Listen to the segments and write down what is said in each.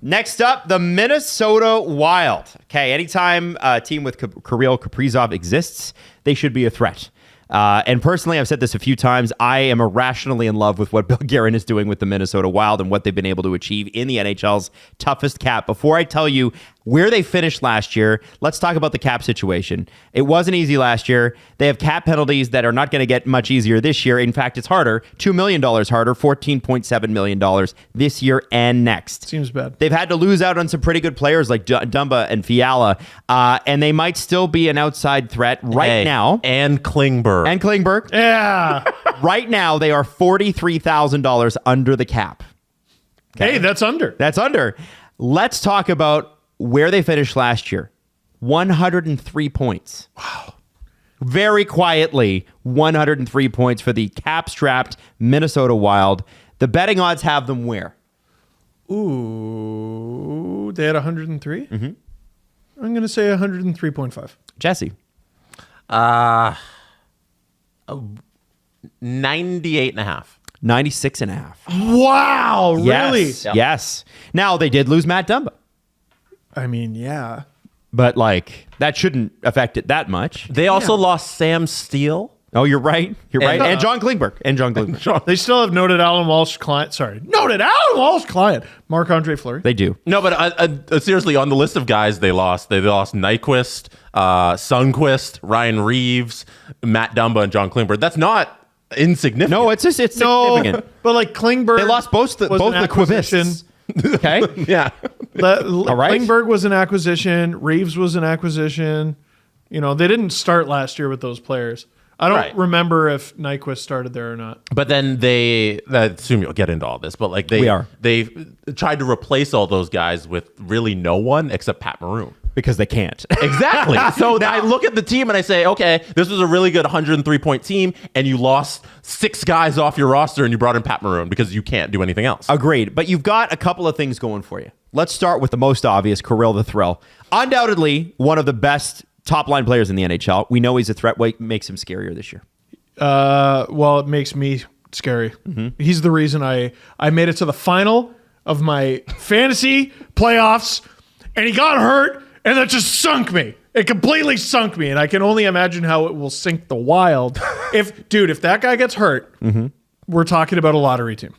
Next up, the Minnesota Wild. Okay, anytime a team with Kirill Kaprizov exists, they should be a threat. And personally, I've said this a few times, I am irrationally in love with what Bill Guerin is doing with the Minnesota Wild and what they've been able to achieve in the NHL's toughest cap. Before I tell you where they finished last year, let's talk about the cap situation. It wasn't easy last year. They have cap penalties that are not going to get much easier this year. In fact, it's harder, $2 million harder, $14.7 million this year and next. Seems bad. They've had to lose out on some pretty good players like Dumba and Fiala, and they might still be an outside threat now. And Klingberg. Yeah. Right now, they are $43,000 under the cap. Okay. Hey, that's under. That's under. Let's talk about where they finished last year. 103 points. Wow. Very quietly, 103 points for the cap-strapped Minnesota Wild. The betting odds have them where? Ooh, they had 103? Mm-hmm. I'm going to say 103.5. Jesse? 98.5. 96.5. Wow, really? Yes. Yes. Now, they did lose Matt Dumba. I mean, yeah. But, that shouldn't affect it that much. They also lost Sam Steele. Oh, you're right. You're right. And John Klingberg. They still have noted Alan Walsh client. Marc-Andre Fleury. They do. No, but seriously, on the list of guys they lost Nyquist, Sundqvist, Ryan Reeves, Matt Dumba, and John Klingberg. That's not insignificant. No, it's significant. But Klingberg, They lost both the Quivists. Okay. Yeah. All right. Klingberg was an acquisition. Reeves was an acquisition. They didn't start last year with those players. I don't remember if Nyquist started there or not. But then I assume you'll get into all this, but they tried to replace all those guys with really no one except Pat Maroon. Because they can't. Exactly. So I look at the team and I say, okay, this was a really good 103-point team, and you lost 6 guys off your roster and you brought in Pat Maroon because you can't do anything else. Agreed. But you've got a couple of things going for you. Let's start with the most obvious, Kirill the Thrill. Undoubtedly one of the best top-line players in the NHL. We know he's a threat. What makes him scarier this year? Well, it makes me scary. Mm-hmm. He's the reason I made it to the final of my fantasy playoffs, and he got hurt, and that just sunk me. It completely sunk me, and I can only imagine how it will sink the Wild. If that guy gets hurt, we're talking about a lottery team.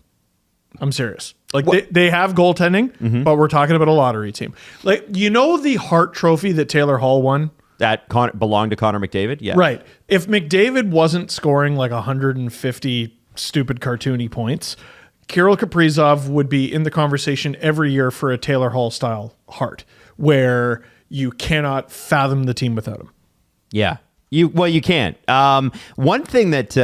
I'm serious. They have goaltending, but we're talking about a lottery team. The Hart Trophy that Taylor Hall won? That belonged to Connor McDavid? Yeah. Right. If McDavid wasn't scoring 150 stupid cartoony points, Kirill Kaprizov would be in the conversation every year for a Taylor Hall style Hart, where you cannot fathom the team without him. Yeah. You can't. One thing that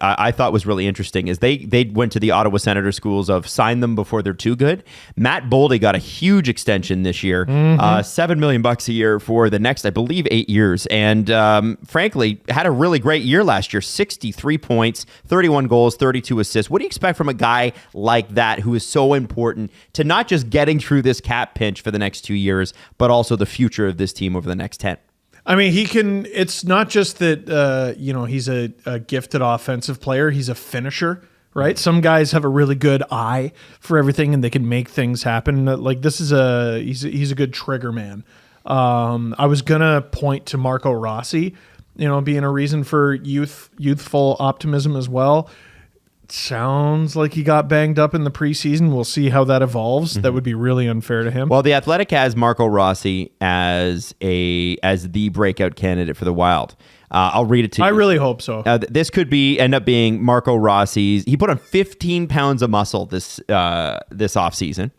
I thought was really interesting is they went to the Ottawa Senator schools of sign them before they're too good. Matt Boldy got a huge extension this year, $7 million a year for the next, I believe, 8 years, and frankly had a really great year last year. 63 points, 31 goals, 32 assists. What do you expect from a guy like that who is so important to not just getting through this cap pinch for the next 2 years, but also the future of this team over the next 10? I mean, it's not just that, he's a gifted offensive player. He's a finisher, right? Some guys have a really good eye for everything and they can make things happen. He's a good trigger man. I was going to point to Marco Rossi, being a reason for youthful optimism as well. Sounds like he got banged up in the preseason. We'll see how that evolves. That would be really unfair to him. Well, The Athletic has Marco Rossi as the breakout candidate for the Wild. I'll read it to you. I really hope so. This could end up being Marco Rossi's. He put on 15 pounds of muscle this offseason.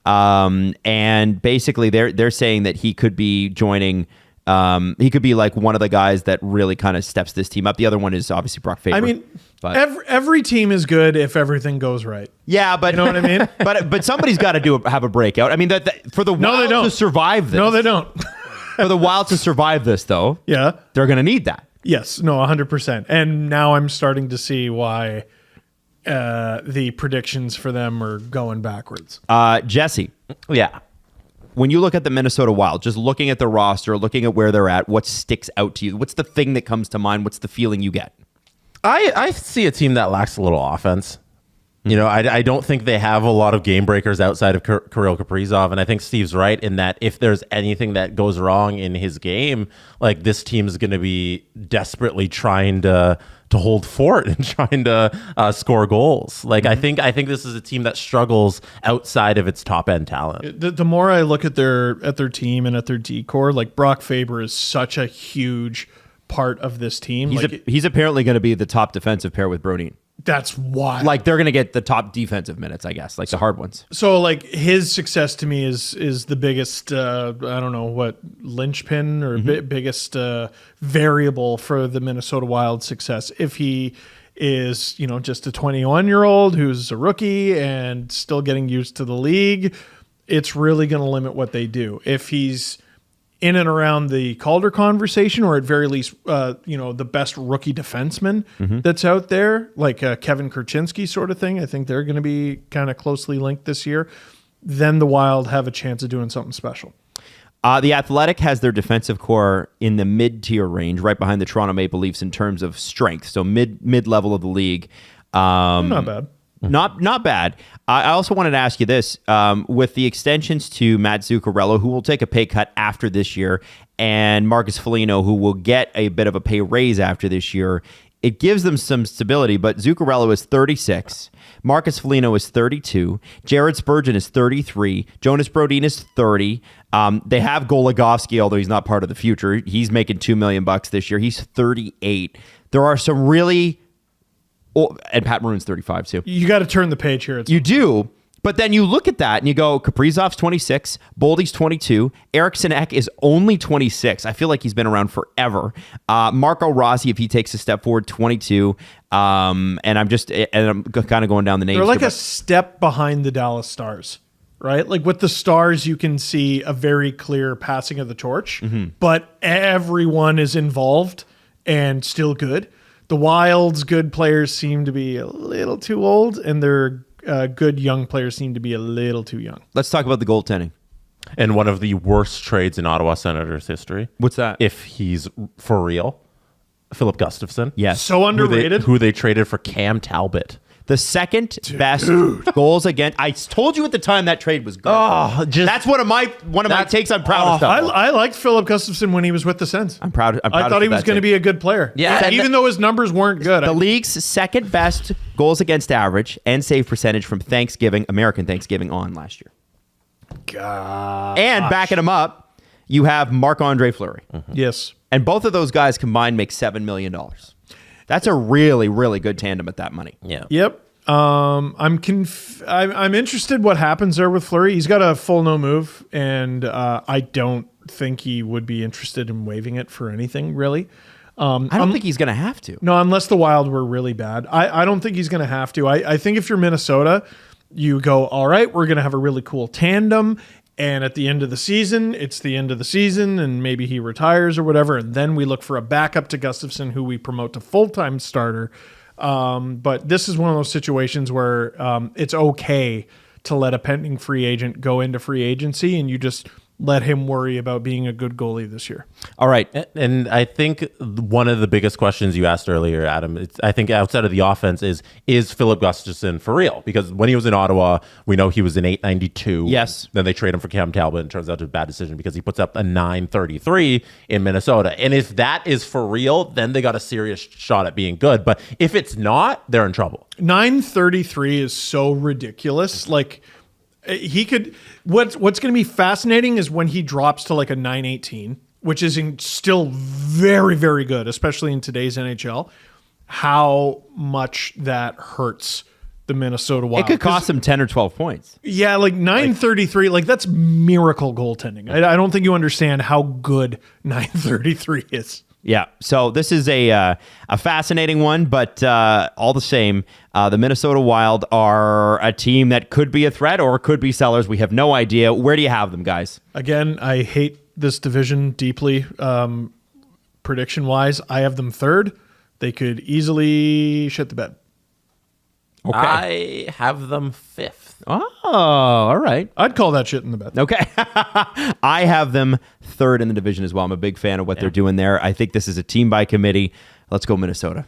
And basically they're saying that he could be joining. He could be one of the guys that really kind of steps this team up. The other one is obviously Brock Faber. I mean, every team is good if everything goes right. Yeah, but you know what I mean. but somebody's got to have a breakout. I mean, that for the Wild to survive this. No, they don't. For the Wild to survive this, though, yeah, they're going to need that. Yes, no, 100%. And now I'm starting to see why the predictions for them are going backwards. Jesse, yeah. When you look at the Minnesota Wild, just looking at the roster, looking at where they're at, what sticks out to you? What's the thing that comes to mind? What's the feeling you get? I see a team that lacks a little offense. You know, I don't think they have a lot of game breakers outside of Kirill Kaprizov. And I think Steve's right in that if there's anything that goes wrong in his game, like this team is going to be desperately trying to hold fort and trying to score goals. Like I think this is a team that struggles outside of its top end talent. The more I look at their team and at their decor, like Brock Faber is such a huge part of this team. He's apparently going to be the top defensive pair with Brodin. That's why. Like they're going to get the top defensive minutes, I guess, like the hard ones. So like his success to me is the biggest, I don't know what, linchpin or biggest variable for the Minnesota Wild success. If he is, just a 21-year-old who's a rookie and still getting used to the league, it's really going to limit what they do. If he's in and around the Calder conversation, or at very least, the best rookie defenseman that's out there, like Kevin Kurchinski sort of thing. I think they're going to be kind of closely linked this year. Then the Wild have a chance of doing something special. The Athletic has their defensive core in the mid-tier range, right behind the Toronto Maple Leafs in terms of strength. So mid-level of the league. Not bad. Not bad. I also wanted to ask you this. With the extensions to Matt Zuccarello, who will take a pay cut after this year, and Marcus Foligno, who will get a bit of a pay raise after this year, it gives them some stability. But Zuccarello is 36. Marcus Foligno is 32. Jared Spurgeon is 33. Jonas Brodin is 30. They have Goligoski, although he's not part of the future. He's making $2 million this year. He's 38. There are some really... Oh, and Pat Maroon's 35 too. You got to turn the page here. You do, but then you look at that and you go, Kaprizov's 26, Boldy's 22, Eriksson Ek is only 26. I feel like he's been around forever. Marco Rossi, if he takes a step forward, 22. And I'm kind of going down the names. They're like a step behind the Dallas Stars, right? Like with the Stars, you can see a very clear passing of the torch, but everyone is involved and still good. The Wild's good players seem to be a little too old, and their good young players seem to be a little too young. Let's talk about the goaltending. And one of the worst trades in Ottawa Senators history. What's that? If he's for real, Philip Gustafson. Yes. So underrated. Who they traded for Cam Talbot. The second best goals against. I told you at the time that trade was good. That's one of my takes. I'm proud of stuff. I liked Philip Gustafson when he was with the Sens. I'm proud. I thought he was going to be a good player. Yeah, even though his numbers weren't good. The league's second best goals against average and save percentage from American Thanksgiving on last year. God. And backing him up, you have Marc-Andre Fleury. Yes. And both of those guys combined make $7 million. That's a really, really good tandem at that money. Yeah. Yep. I'm interested what happens there with Fleury. He's got a full no move, and I don't think he would be interested in waiving it for anything, really. I don't think he's going to have to. No, unless the Wild were really bad. I don't think he's going to have to. I think if you're Minnesota, you go, all right, we're going to have a really cool tandem. And at the end of the season, it's the end of the season, and maybe he retires or whatever. And then we look for a backup to Gustafson, who we promote to full-time starter. But this is one of those situations where it's okay to let a pending free agent go into free agency, and you just let him worry about being a good goalie this year. All right. And I think one of the biggest questions you asked earlier, Adam, I think outside of the offense is Philip Gustafson for real? Because when he was in Ottawa, we know he was an 892. Yes. Then they trade him for Cam Talbot, and it turns out to be a bad decision because he puts up a 933 in Minnesota. And if that is for real, then they got a serious shot at being good. But if it's not, they're in trouble. 933 is so ridiculous. Like, he could. What's going to be fascinating is when he drops to like a 918, which is still very, very good, especially in today's NHL. How much that hurts the Minnesota Wild. It could cost them 10 or 12 points. Yeah, like 933, like that's miracle goaltending. I don't think you understand how good 933 is. Yeah, so this is a fascinating one, but all the same, the Minnesota Wild are a team that could be a threat or could be sellers. We have no idea. Where do you have them, guys? Again, I hate this division deeply. Prediction-wise, I have them third. They could easily shit the bed. Okay. I have them fifth. Oh, all right. I'd call that shit in the bed. Okay. I have them third in the division as well. I'm a big fan of what they're doing there. I think this is a team by committee. Let's go Minnesota.